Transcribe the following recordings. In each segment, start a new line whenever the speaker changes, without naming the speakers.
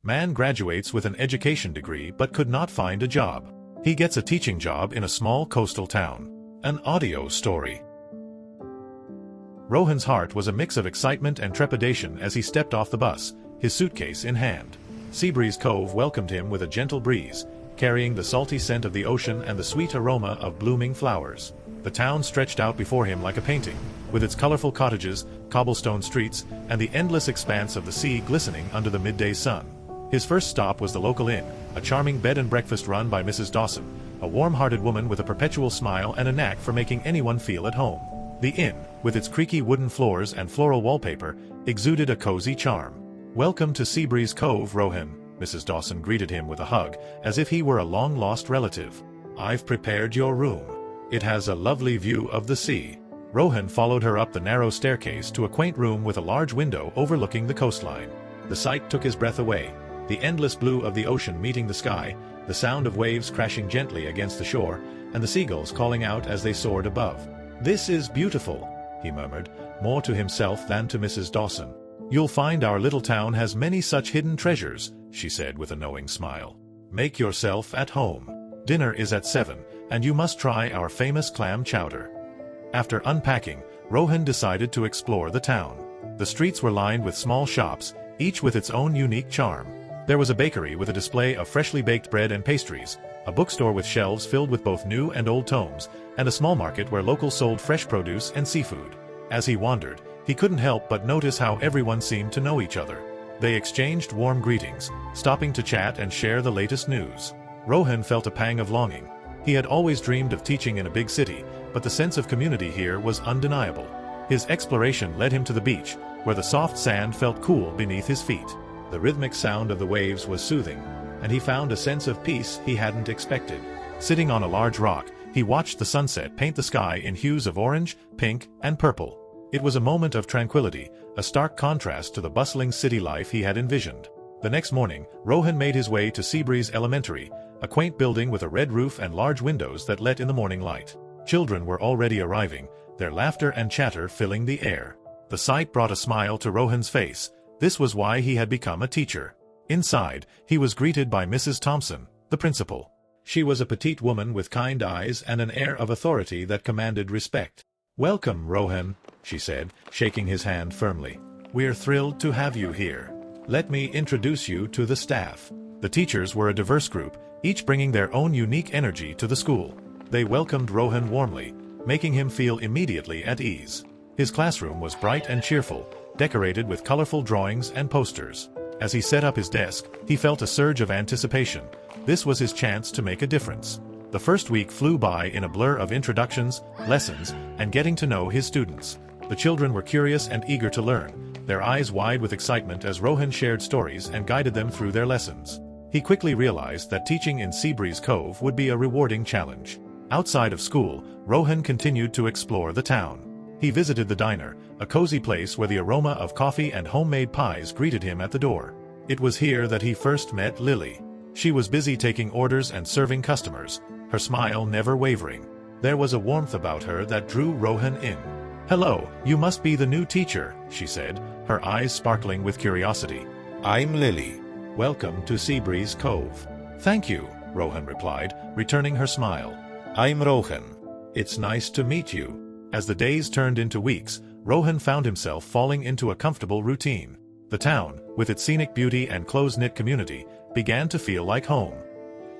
Man graduates with an education degree but could not find a job. He gets a teaching job in a small coastal town. An audio story. Rohan's heart was a mix of excitement and trepidation as he stepped off the bus, his suitcase in hand. Seabreeze Cove welcomed him with a gentle breeze, carrying the salty scent of the ocean and the sweet aroma of blooming flowers. The town stretched out before him like a painting, with its colorful cottages, cobblestone streets, and the endless expanse of the sea glistening under the midday sun. His first stop was the local inn, a charming bed and breakfast run by Mrs. Dawson, a warm-hearted woman with a perpetual smile and a knack for making anyone feel at home. The inn, with its creaky wooden floors and floral wallpaper, exuded a cozy charm. "Welcome to Seabreeze Cove, Rohan," Mrs. Dawson greeted him with a hug, as if he were a long-lost relative. "I've prepared your room. It has a lovely view of the sea." Rohan followed her up the narrow staircase to a quaint room with a large window overlooking the coastline. The sight took his breath away. The endless blue of the ocean meeting the sky, the sound of waves crashing gently against the shore, and the seagulls calling out as they soared above. "This is beautiful," he murmured, more to himself than to Mrs. Dawson. "You'll find our little town has many such hidden treasures," she said with a knowing smile. "Make yourself at home. Dinner is at 7, and you must try our famous clam chowder." After unpacking, Rohan decided to explore the town. The streets were lined with small shops, each with its own unique charm. There was a bakery with a display of freshly baked bread and pastries, a bookstore with shelves filled with both new and old tomes, and a small market where locals sold fresh produce and seafood. As he wandered, he couldn't help but notice how everyone seemed to know each other. They exchanged warm greetings, stopping to chat and share the latest news. Rohan felt a pang of longing. He had always dreamed of teaching in a big city, but the sense of community here was undeniable. His exploration led him to the beach, where the soft sand felt cool beneath his feet. The rhythmic sound of the waves was soothing, and he found a sense of peace he hadn't expected. Sitting on a large rock, he watched the sunset paint the sky in hues of orange, pink, and purple. It was a moment of tranquility, a stark contrast to the bustling city life he had envisioned. The next morning, Rohan made his way to Seabreeze Elementary, a quaint building with a red roof and large windows that let in the morning light. Children were already arriving, their laughter and chatter filling the air. The sight brought a smile to Rohan's face. This was why he had become a teacher. Inside, he was greeted by Mrs. Thompson, the principal. She was a petite woman with kind eyes and an air of authority that commanded respect. "Welcome, Rohan," she said, shaking his hand firmly. "We're thrilled to have you here. Let me introduce you to the staff." The teachers were a diverse group, each bringing their own unique energy to the school. They welcomed Rohan warmly, making him feel immediately at ease. His classroom was bright and cheerful, decorated with colorful drawings and posters. As he set up his desk, he felt a surge of anticipation. This was his chance to make a difference. The first week flew by in a blur of introductions, lessons, and getting to know his students. The children were curious and eager to learn, their eyes wide with excitement as Rohan shared stories and guided them through their lessons. He quickly realized that teaching in Seabreeze Cove would be a rewarding challenge. Outside of school, Rohan continued to explore the town. He visited the diner, a cozy place where the aroma of coffee and homemade pies greeted him at the door. It was here that he first met Lily. She was busy taking orders and serving customers, her smile never wavering. There was a warmth about her that drew Rohan in. "Hello, you must be the new teacher," she said, her eyes sparkling with curiosity. "I'm Lily. Welcome to Seabreeze Cove." "Thank you," Rohan replied, returning her smile. "I'm Rohan. It's nice to meet you." As the days turned into weeks, Rohan found himself falling into a comfortable routine. The town, with its scenic beauty and close-knit community, began to feel like home.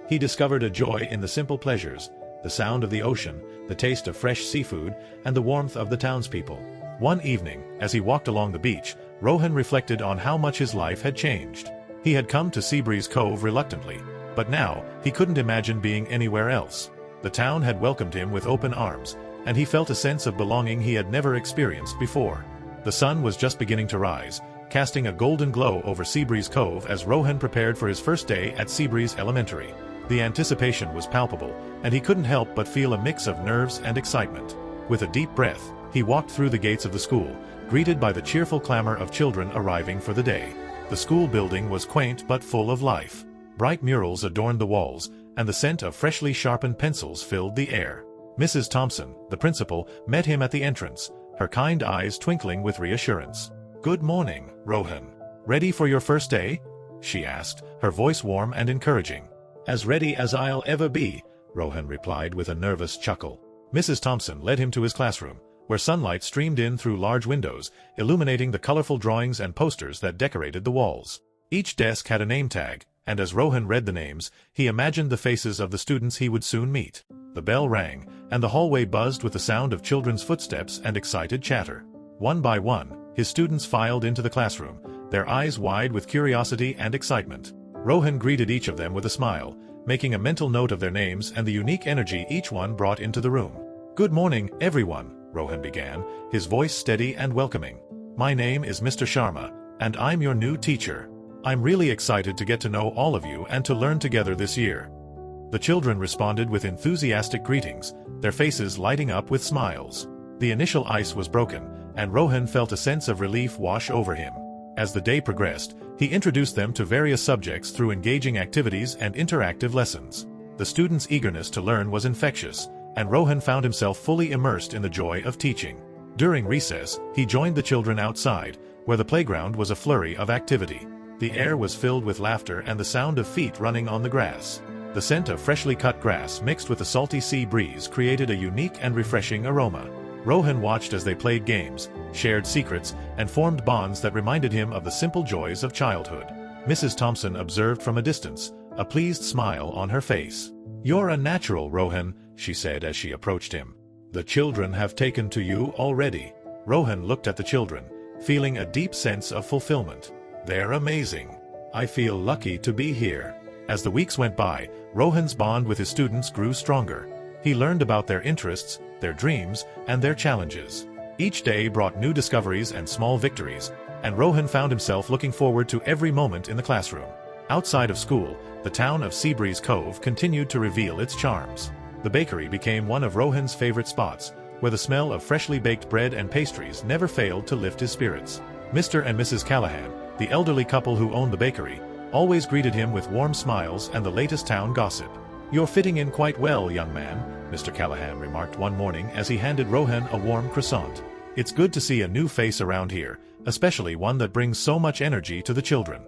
He discovered a joy in the simple pleasures, the sound of the ocean, the taste of fresh seafood, and the warmth of the townspeople. One evening, as he walked along the beach, Rohan reflected on how much his life had changed. He had come to Seabreeze Cove reluctantly, but now he couldn't imagine being anywhere else. The town had welcomed him with open arms, and he felt a sense of belonging he had never experienced before. The sun was just beginning to rise, casting a golden glow over Seabreeze Cove as Rohan prepared for his first day at Seabreeze Elementary. The anticipation was palpable, and he couldn't help but feel a mix of nerves and excitement. With a deep breath, he walked through the gates of the school, greeted by the cheerful clamor of children arriving for the day. The school building was quaint but full of life. Bright murals adorned the walls, and the scent of freshly sharpened pencils filled the air. Mrs. Thompson, the principal, met him at the entrance, her kind eyes twinkling with reassurance. "Good morning, Rohan. Ready for your first day?" she asked, her voice warm and encouraging. "As ready as I'll ever be," Rohan replied with a nervous chuckle. Mrs. Thompson led him to his classroom, where sunlight streamed in through large windows, illuminating the colorful drawings and posters that decorated the walls. Each desk had a name tag, and as Rohan read the names, he imagined the faces of the students he would soon meet. The bell rang, and the hallway buzzed with the sound of children's footsteps and excited chatter. One by one, his students filed into the classroom, their eyes wide with curiosity and excitement. Rohan greeted each of them with a smile, making a mental note of their names and the unique energy each one brought into the room. "Good morning, everyone," Rohan began, his voice steady and welcoming. "My name is Mr. Sharma, and I'm your new teacher. I'm really excited to get to know all of you and to learn together this year." The children responded with enthusiastic greetings, their faces lighting up with smiles. The initial ice was broken, and Rohan felt a sense of relief wash over him. As the day progressed, he introduced them to various subjects through engaging activities and interactive lessons. The students' eagerness to learn was infectious, and Rohan found himself fully immersed in the joy of teaching. During recess, he joined the children outside, where the playground was a flurry of activity. The air was filled with laughter and the sound of feet running on the grass. The scent of freshly cut grass mixed with the salty sea breeze created a unique and refreshing aroma. Rohan watched as they played games, shared secrets, and formed bonds that reminded him of the simple joys of childhood. Mrs. Thompson observed from a distance, a pleased smile on her face. "You're a natural, Rohan," she said as she approached him. "The children have taken to you already." Rohan looked at the children, feeling a deep sense of fulfillment. "They're amazing. I feel lucky to be here." As the weeks went by, Rohan's bond with his students grew stronger. He learned about their interests, their dreams, and their challenges. Each day brought new discoveries and small victories, and Rohan found himself looking forward to every moment in the classroom. Outside of school, the town of Seabreeze Cove continued to reveal its charms. The bakery became one of Rohan's favorite spots, where the smell of freshly baked bread and pastries never failed to lift his spirits. Mr. and Mrs. Callahan, the elderly couple who owned the bakery, always greeted him with warm smiles and the latest town gossip. "You're fitting in quite well, young man," Mr. Callahan remarked one morning as he handed Rohan a warm croissant. "It's good to see a new face around here, especially one that brings so much energy to the children."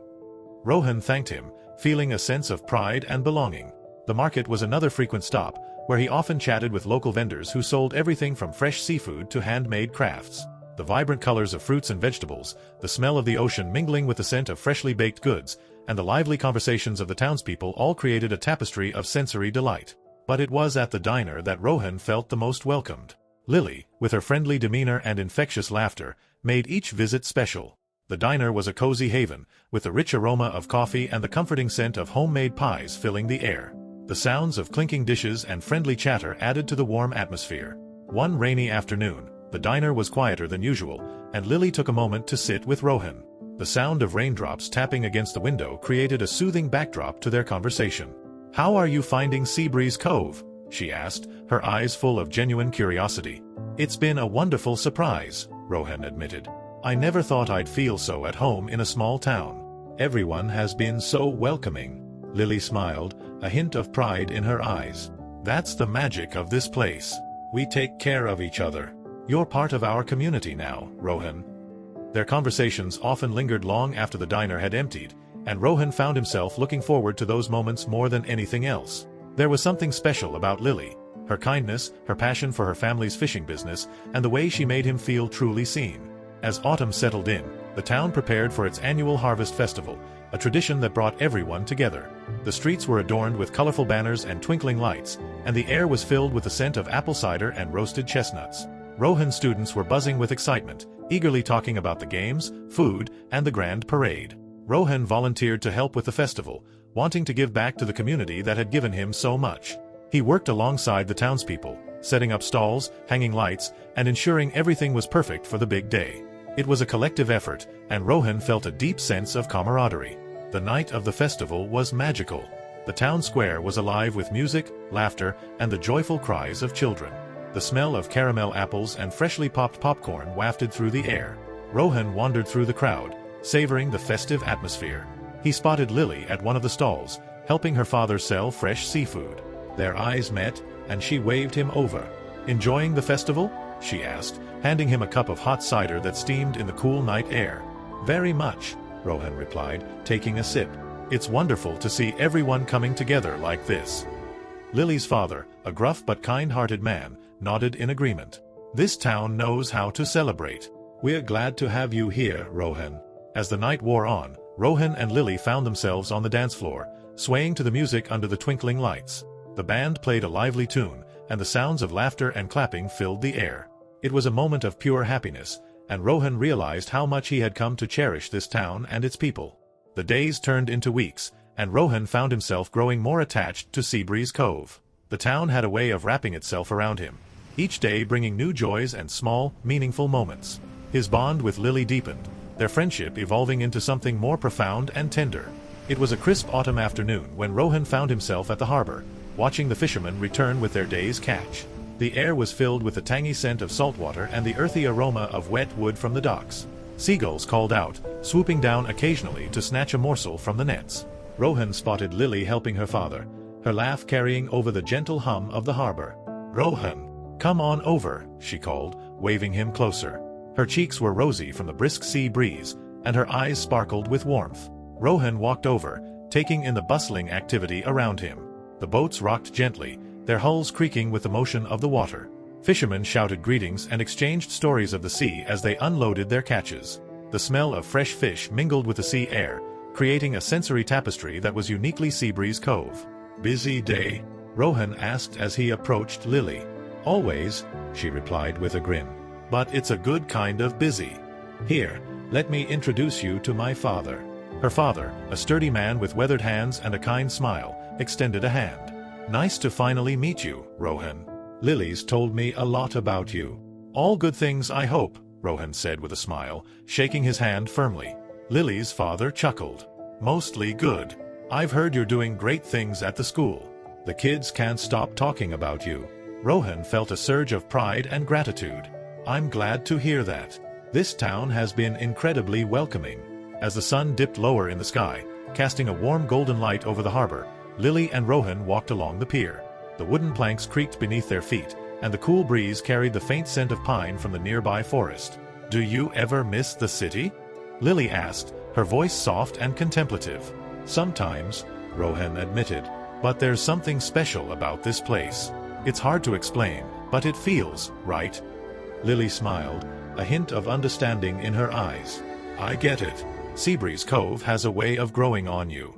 Rohan thanked him, feeling a sense of pride and belonging. The market was another frequent stop, where he often chatted with local vendors who sold everything from fresh seafood to handmade crafts. The vibrant colors of fruits and vegetables, the smell of the ocean mingling with the scent of freshly baked goods, and the lively conversations of the townspeople all created a tapestry of sensory delight. But it was at the diner that Rohan felt the most welcomed. Lily, with her friendly demeanor and infectious laughter, made each visit special. The diner was a cozy haven, with the rich aroma of coffee and the comforting scent of homemade pies filling the air. The sounds of clinking dishes and friendly chatter added to the warm atmosphere. One rainy afternoon, the diner was quieter than usual, and Lily took a moment to sit with Rohan. The sound of raindrops tapping against the window created a soothing backdrop to their conversation. "How are you finding Seabreeze Cove?" she asked, her eyes full of genuine curiosity. "It's been a wonderful surprise," Rohan admitted. "I never thought I'd feel so at home in a small town. Everyone has been so welcoming." Lily smiled, a hint of pride in her eyes. "That's the magic of this place. We take care of each other. You're part of our community now, Rohan." Their conversations often lingered long after the diner had emptied, and Rohan found himself looking forward to those moments more than anything else. There was something special about Lily, her kindness, her passion for her family's fishing business, and the way she made him feel truly seen. As autumn settled in, the town prepared for its annual harvest festival, a tradition that brought everyone together. The streets were adorned with colorful banners and twinkling lights, and the air was filled with the scent of apple cider and roasted chestnuts. Rohan's students were buzzing with excitement, eagerly talking about the games, food, and the grand parade. Rohan volunteered to help with the festival, wanting to give back to the community that had given him so much. He worked alongside the townspeople, setting up stalls, hanging lights, and ensuring everything was perfect for the big day. It was a collective effort, and Rohan felt a deep sense of camaraderie. The night of the festival was magical. The town square was alive with music, laughter, and the joyful cries of children. The smell of caramel apples and freshly popped popcorn wafted through the air. Rohan wandered through the crowd, savoring the festive atmosphere. He spotted Lily at one of the stalls, helping her father sell fresh seafood. Their eyes met, and she waved him over. "Enjoying the festival?" she asked, handing him a cup of hot cider that steamed in the cool night air. "Very much," Rohan replied, taking a sip. It's wonderful to see everyone coming together like this." Lily's father, a gruff but kind-hearted man, nodded in agreement. "This town knows how to celebrate. We're glad to have you here, Rohan." As the night wore on, Rohan and Lily found themselves on the dance floor, swaying to the music under the twinkling lights. The band played a lively tune, and the sounds of laughter and clapping filled the air. It was a moment of pure happiness, and Rohan realized how much he had come to cherish this town and its people. The days turned into weeks, and Rohan found himself growing more attached to Seabreeze Cove. The town had a way of wrapping itself around him, each day bringing new joys and small, meaningful moments. His bond with Lily deepened, their friendship evolving into something more profound and tender. It was a crisp autumn afternoon when Rohan found himself at the harbor, watching the fishermen return with their day's catch. The air was filled with the tangy scent of saltwater and the earthy aroma of wet wood from the docks. Seagulls called out, swooping down occasionally to snatch a morsel from the nets. Rohan spotted Lily helping her father, her laugh carrying over the gentle hum of the harbor. "Rohan, come on over," she called, waving him closer. Her cheeks were rosy from the brisk sea breeze, and her eyes sparkled with warmth. Rohan walked over, taking in the bustling activity around him. The boats rocked gently, their hulls creaking with the motion of the water. Fishermen shouted greetings and exchanged stories of the sea as they unloaded their catches. The smell of fresh fish mingled with the sea air, creating a sensory tapestry that was uniquely Seabreeze Cove. "Busy day?" Rohan asked as he approached Lily. "Always," she replied with a grin. "But it's a good kind of busy. Here, let me introduce you to my father." Her father, a sturdy man with weathered hands and a kind smile, extended a hand. "Nice to finally meet you, Rohan. Lily's told me a lot about you." "All good things, I hope," Rohan said with a smile, shaking his hand firmly. Lily's father chuckled. "Mostly good. I've heard you're doing great things at the school. The kids can't stop talking about you." Rohan felt a surge of pride and gratitude. "I'm glad to hear that. This town has been incredibly welcoming." As the sun dipped lower in the sky, casting a warm golden light over the harbor, Lily and Rohan walked along the pier. The wooden planks creaked beneath their feet, and the cool breeze carried the faint scent of pine from the nearby forest. "Do you ever miss the city?" Lily asked, her voice soft and contemplative. "Sometimes," Rohan admitted, "but there's something special about this place. It's hard to explain, but it feels right." Lily smiled, a hint of understanding in her eyes. "I get it. Seabreeze Cove has a way of growing on you."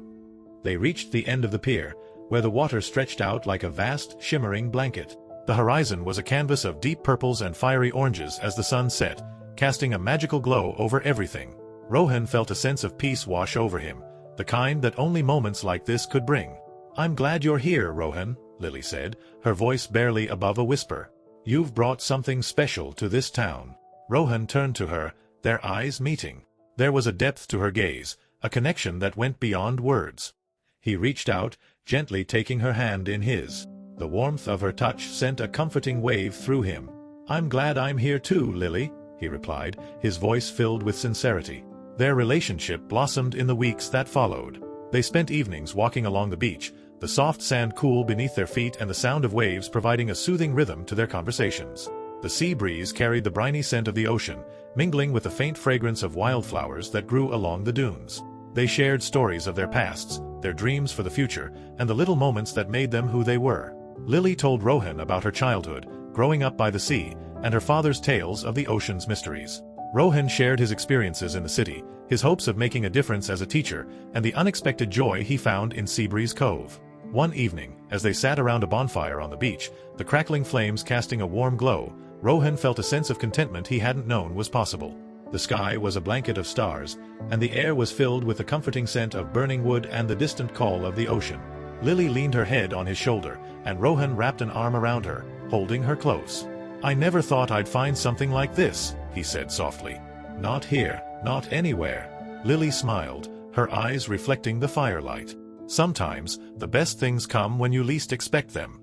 They reached the end of the pier, where the water stretched out like a vast, shimmering blanket. The horizon was a canvas of deep purples and fiery oranges as the sun set, casting a magical glow over everything. Rohan felt a sense of peace wash over him, the kind that only moments like this could bring. "I'm glad you're here, Rohan," Lily said, her voice barely above a whisper. "You've brought something special to this town." Rohan turned to her, their eyes meeting. There was a depth to her gaze, a connection that went beyond words. He reached out, gently taking her hand in his. The warmth of her touch sent a comforting wave through him. "I'm glad I'm here too, Lily," he replied, his voice filled with sincerity. Their relationship blossomed in the weeks that followed. They spent evenings walking along the beach, the soft sand cool beneath their feet and the sound of waves providing a soothing rhythm to their conversations. The sea breeze carried the briny scent of the ocean, mingling with the faint fragrance of wildflowers that grew along the dunes. They shared stories of their pasts, their dreams for the future, and the little moments that made them who they were. Lily told Rohan about her childhood, growing up by the sea, and her father's tales of the ocean's mysteries. Rohan shared his experiences in the city, his hopes of making a difference as a teacher, and the unexpected joy he found in Seabreeze Cove. One evening, as they sat around a bonfire on the beach, the crackling flames casting a warm glow, Rohan felt a sense of contentment he hadn't known was possible. The sky was a blanket of stars, and the air was filled with the comforting scent of burning wood and the distant call of the ocean. Lily leaned her head on his shoulder, and Rohan wrapped an arm around her, holding her close. "I never thought I'd find something like this," he said softly. "Not here, not anywhere." Lily smiled, her eyes reflecting the firelight. "Sometimes, the best things come when you least expect them."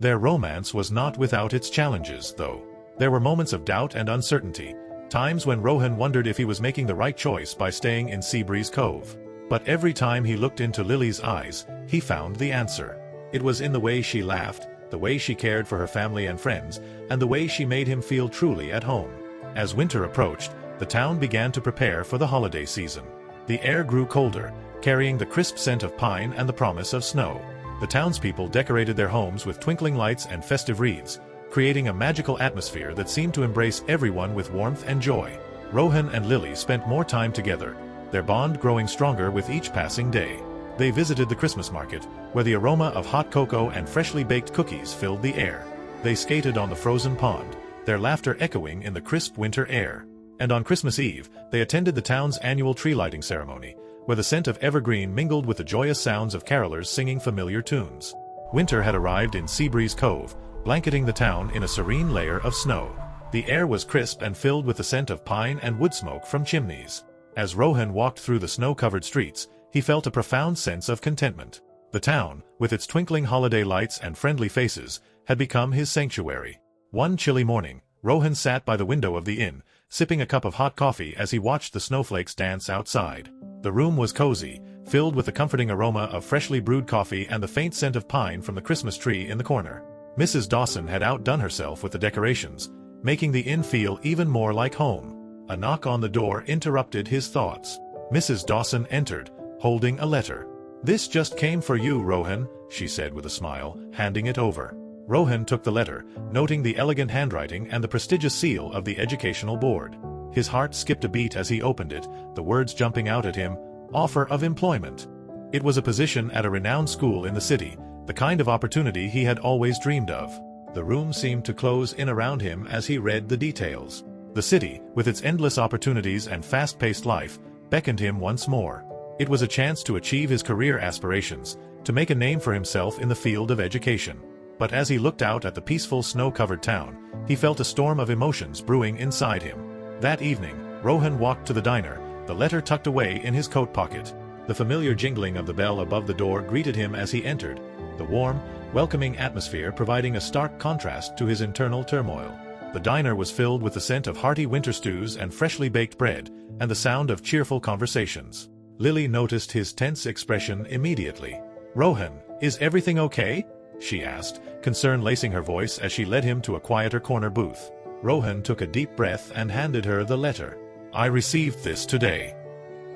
Their romance was not without its challenges, though. There were moments of doubt and uncertainty, times when Rohan wondered if he was making the right choice by staying in Seabreeze Cove. But every time he looked into Lily's eyes, he found the answer. It was in the way she laughed, the way she cared for her family and friends, and the way she made him feel truly at home. As winter approached, the town began to prepare for the holiday season. The air grew colder, carrying the crisp scent of pine and the promise of snow. The townspeople decorated their homes with twinkling lights and festive wreaths, creating a magical atmosphere that seemed to embrace everyone with warmth and joy. Rohan and Lily spent more time together, their bond growing stronger with each passing day. They visited the Christmas market, where the aroma of hot cocoa and freshly baked cookies filled the air. They skated on the frozen pond, their laughter echoing in the crisp winter air. And on Christmas Eve, they attended the town's annual tree lighting ceremony, where the scent of evergreen mingled with the joyous sounds of carolers singing familiar tunes. Winter had arrived in Seabreeze Cove, blanketing the town in a serene layer of snow. The air was crisp and filled with the scent of pine and wood smoke from chimneys. As Rohan walked through the snow-covered streets, he felt a profound sense of contentment. The town, with its twinkling holiday lights and friendly faces, had become his sanctuary. One chilly morning, Rohan sat by the window of the inn, sipping a cup of hot coffee as he watched the snowflakes dance outside. The room was cozy, filled with the comforting aroma of freshly brewed coffee and the faint scent of pine from the Christmas tree in the corner. Mrs. Dawson had outdone herself with the decorations, making the inn feel even more like home. A knock on the door interrupted his thoughts. Mrs. Dawson entered, holding a letter. "This just came for you, Rohan," she said with a smile, handing it over. Rohan took the letter, noting the elegant handwriting and the prestigious seal of the Educational Board. His heart skipped a beat as he opened it, the words jumping out at him, "Offer of employment." It was a position at a renowned school in the city, the kind of opportunity he had always dreamed of. The room seemed to close in around him as he read the details. The city, with its endless opportunities and fast-paced life, beckoned him once more. It was a chance to achieve his career aspirations, to make a name for himself in the field of education. But as he looked out at the peaceful snow-covered town, he felt a storm of emotions brewing inside him. That evening, Rohan walked to the diner, the letter tucked away in his coat pocket. The familiar jingling of the bell above the door greeted him as he entered, the warm, welcoming atmosphere providing a stark contrast to his internal turmoil. The diner was filled with the scent of hearty winter stews and freshly baked bread, and the sound of cheerful conversations. Lily noticed his tense expression immediately. "Rohan, is everything okay?" she asked, concern lacing her voice as she led him to a quieter corner booth. Rohan took a deep breath and handed her the letter. "I received this today."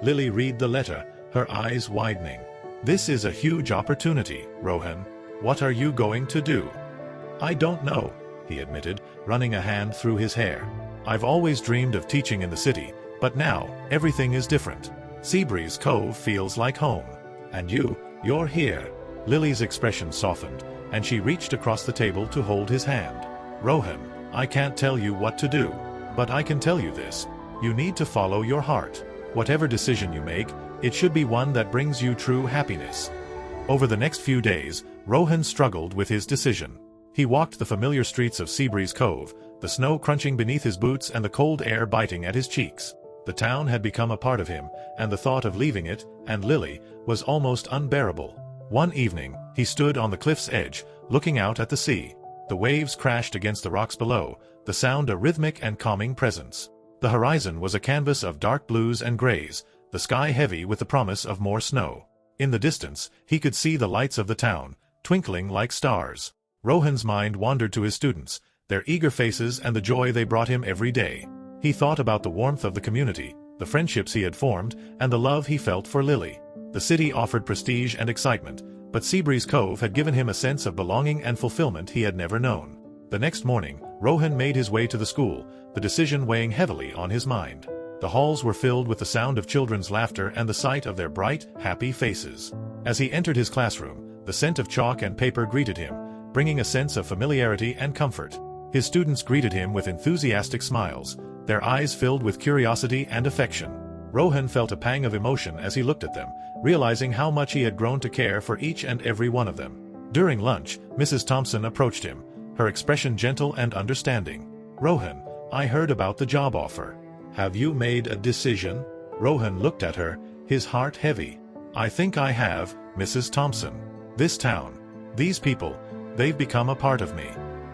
Lily read the letter, her eyes widening. "This is a huge opportunity, Rohan. What are you going to do?" "I don't know," he admitted, running a hand through his hair. "I've always dreamed of teaching in the city, but now, everything is different. Seabreeze Cove feels like home. And you're here." Lily's expression softened, and she reached across the table to hold his hand. "Rohan, I can't tell you what to do, but I can tell you this. You need to follow your heart. Whatever decision you make, it should be one that brings you true happiness." Over the next few days, Rohan struggled with his decision. He walked the familiar streets of Seabreeze Cove, the snow crunching beneath his boots and the cold air biting at his cheeks. The town had become a part of him, and the thought of leaving it, and Lily, was almost unbearable. One evening, he stood on the cliff's edge, looking out at the sea. The waves crashed against the rocks below, the sound a rhythmic and calming presence. The horizon was a canvas of dark blues and grays, the sky heavy with the promise of more snow. In the distance, he could see the lights of the town, twinkling like stars. Rohan's mind wandered to his students, their eager faces and the joy they brought him every day. He thought about the warmth of the community, the friendships he had formed, and the love he felt for Lily. The city offered prestige and excitement, but Seabreeze Cove had given him a sense of belonging and fulfillment he had never known. The next morning, Rohan made his way to the school, the decision weighing heavily on his mind. The halls were filled with the sound of children's laughter and the sight of their bright, happy faces. As he entered his classroom, the scent of chalk and paper greeted him, bringing a sense of familiarity and comfort. His students greeted him with enthusiastic smiles, their eyes filled with curiosity and affection. Rohan felt a pang of emotion as he looked at them, realizing how much he had grown to care for each and every one of them. During lunch, Mrs. Thompson approached him, her expression gentle and understanding. "Rohan, I heard about the job offer. Have you made a decision?" Rohan looked at her, his heart heavy. "I think I have, Mrs. Thompson. This town, these people, they've become a part of me.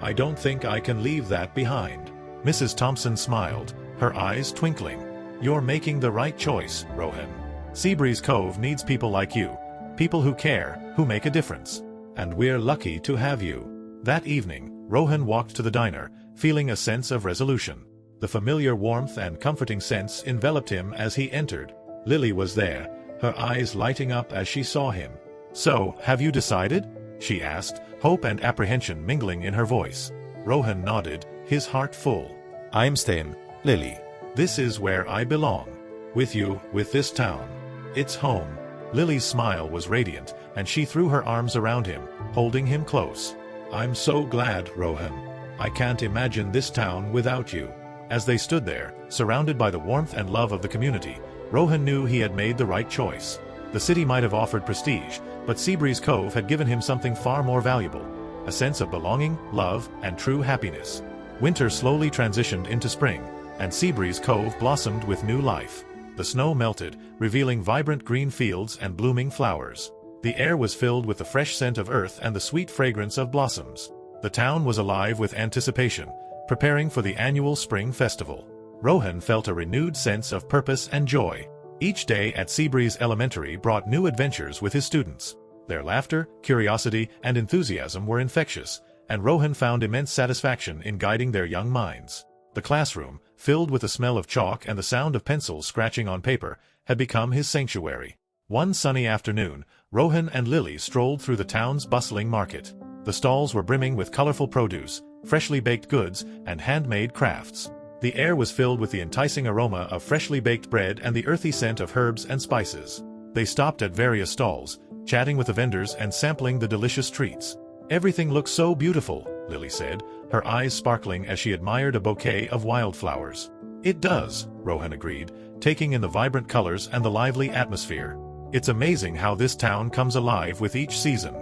I don't think I can leave that behind." Mrs. Thompson smiled, her eyes twinkling. "You're making the right choice, Rohan. Seabreeze Cove needs people like you, people who care, who make a difference. And we're lucky to have you." That evening, Rohan walked to the diner, feeling a sense of resolution. The familiar warmth and comforting sense enveloped him as he entered. Lily was there, her eyes lighting up as she saw him. "So, have you decided?" she asked, hope and apprehension mingling in her voice. Rohan nodded, his heart full. "I'm staying, Lily. This is where I belong. With you, with this town. It's home." Lily's smile was radiant, and she threw her arms around him, holding him close. "I'm so glad, Rohan. I can't imagine this town without you." As they stood there, surrounded by the warmth and love of the community, Rohan knew he had made the right choice. The city might have offered prestige, but Seabreeze Cove had given him something far more valuable: a sense of belonging, love, and true happiness. Winter slowly transitioned into spring, and Seabreeze Cove blossomed with new life. The snow melted, revealing vibrant green fields and blooming flowers. The air was filled with the fresh scent of earth and the sweet fragrance of blossoms. The town was alive with anticipation, preparing for the annual spring festival. Rohan felt a renewed sense of purpose and joy. Each day at Seabreeze Elementary brought new adventures with his students. Their laughter, curiosity, and enthusiasm were infectious, and Rohan found immense satisfaction in guiding their young minds. The classroom, filled with the smell of chalk and the sound of pencils scratching on paper, had become his sanctuary. One sunny afternoon, Rohan and Lily strolled through the town's bustling market. The stalls were brimming with colorful produce, freshly baked goods, and handmade crafts. The air was filled with the enticing aroma of freshly baked bread and the earthy scent of herbs and spices. They stopped at various stalls, chatting with the vendors and sampling the delicious treats. "Everything looks so beautiful," Lily said, her eyes sparkling as she admired a bouquet of wildflowers. "It does," Rohan agreed, taking in the vibrant colors and the lively atmosphere. "It's amazing how this town comes alive with each season."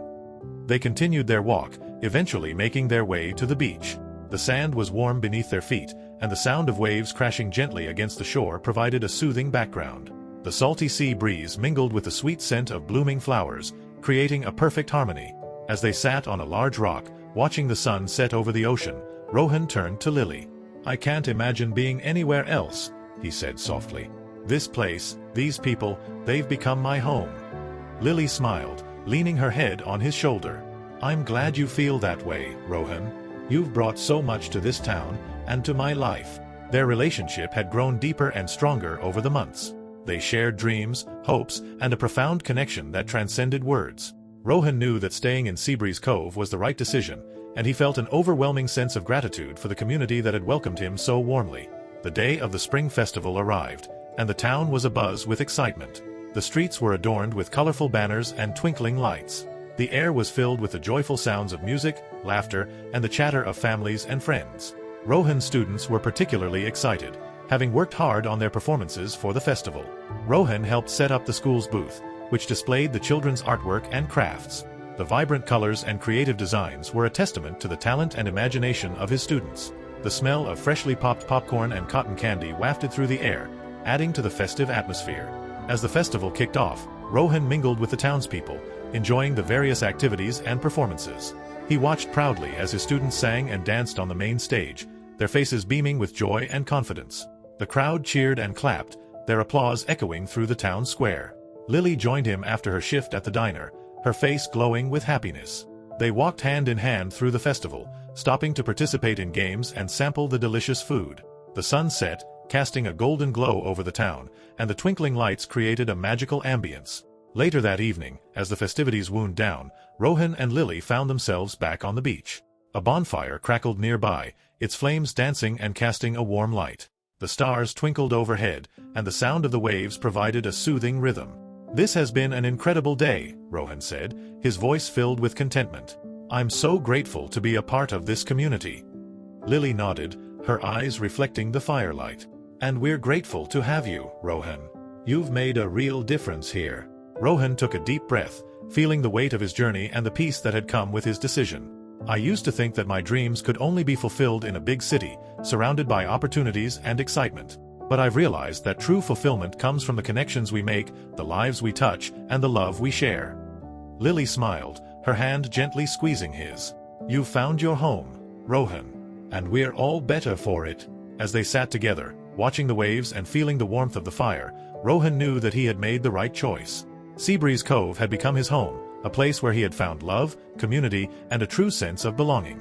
They continued their walk, eventually making their way to the beach. The sand was warm beneath their feet, and the sound of waves crashing gently against the shore provided a soothing background. The salty sea breeze mingled with the sweet scent of blooming flowers, creating a perfect harmony. As they sat on a large rock, watching the sun set over the ocean, Rohan turned to Lily. "I can't imagine being anywhere else," he said softly. "This place, these people, they've become my home." Lily smiled, leaning her head on his shoulder. "I'm glad you feel that way, Rohan. You've brought so much to this town, and to my life." Their relationship had grown deeper and stronger over the months. They shared dreams, hopes, and a profound connection that transcended words. Rohan knew that staying in Seabreeze Cove was the right decision, and he felt an overwhelming sense of gratitude for the community that had welcomed him so warmly. The day of the spring festival arrived, and the town was abuzz with excitement. The streets were adorned with colorful banners and twinkling lights. The air was filled with the joyful sounds of music, laughter, and the chatter of families and friends. Rohan's students were particularly excited, having worked hard on their performances for the festival. Rohan helped set up the school's booth, which displayed the children's artwork and crafts. The vibrant colors and creative designs were a testament to the talent and imagination of his students. The smell of freshly popped popcorn and cotton candy wafted through the air, adding to the festive atmosphere. As the festival kicked off, Rohan mingled with the townspeople, enjoying the various activities and performances. He watched proudly as his students sang and danced on the main stage, their faces beaming with joy and confidence. The crowd cheered and clapped, their applause echoing through the town square. Lily joined him after her shift at the diner, her face glowing with happiness. They walked hand in hand through the festival, stopping to participate in games and sample the delicious food. The sun set, casting a golden glow over the town, and the twinkling lights created a magical ambience. Later that evening, as the festivities wound down, Rohan and Lily found themselves back on the beach. A bonfire crackled nearby, its flames dancing and casting a warm light. The stars twinkled overhead, and the sound of the waves provided a soothing rhythm. "This has been an incredible day," Rohan said, his voice filled with contentment. "I'm so grateful to be a part of this community." Lily nodded, her eyes reflecting the firelight. "And we're grateful to have you, Rohan. You've made a real difference here." Rohan took a deep breath, feeling the weight of his journey and the peace that had come with his decision. "I used to think that my dreams could only be fulfilled in a big city, surrounded by opportunities and excitement. But I've realized that true fulfillment comes from the connections we make, the lives we touch, and the love we share." Lily smiled, her hand gently squeezing his. "You've found your home, Rohan. And we're all better for it." As they sat together, watching the waves and feeling the warmth of the fire, Rohan knew that he had made the right choice. Seabreeze Cove had become his home, a place where he had found love, community, and a true sense of belonging.